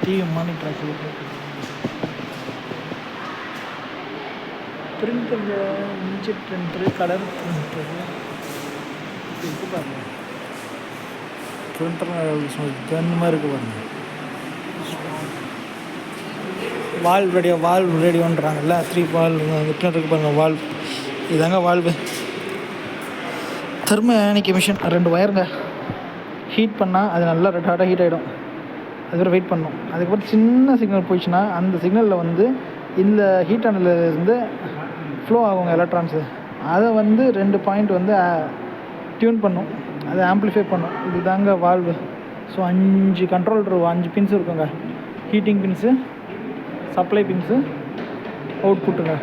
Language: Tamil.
டிவி மானிட்டர் ஆக்சுவலி பிரிண்டரில் இன்ஜெக்ட் பிரிண்டரு கலர் பிரிண்டரு இருக்குது பாருங்க. பிரிண்டர் கன் மாதிரி இருக்குது பாருங்க. வால்வ் ரேடியோன்றாங்கல்ல 3 வால்வ் இருக்குது பாருங்கள். வால்வ் இதாங்க வால்வு. Thermodynamic emission 2 ஒயருங்க. ஹீட் பண்ணால் அது நல்லா ரெட் ஹாட்டாக ஹீட் ஆகிடும். அதுக்கப்புறம் வெயிட் பண்ணணும். அதுக்கப்புறம் சின்ன சிக்னல் போயிடுச்சுன்னா அந்த சிக்னலில் வந்து இந்த ஹீட் ஆனதுலேருந்து ஃப்ளோ ஆகுங்க எலக்ட்ரான்ஸு. அதை வந்து 2 பாயிண்ட் வந்து டியூன் பண்ணும், அதை ஆம்ப்ளிஃபை பண்ணும். இது தாங்க வால்வு. ஸோ 5 கண்ட்ரோல் இருக்கும், 5 பின்ஸ் இருக்குங்க. Heating pins, supply pins, அவுட்புட்டுங்க.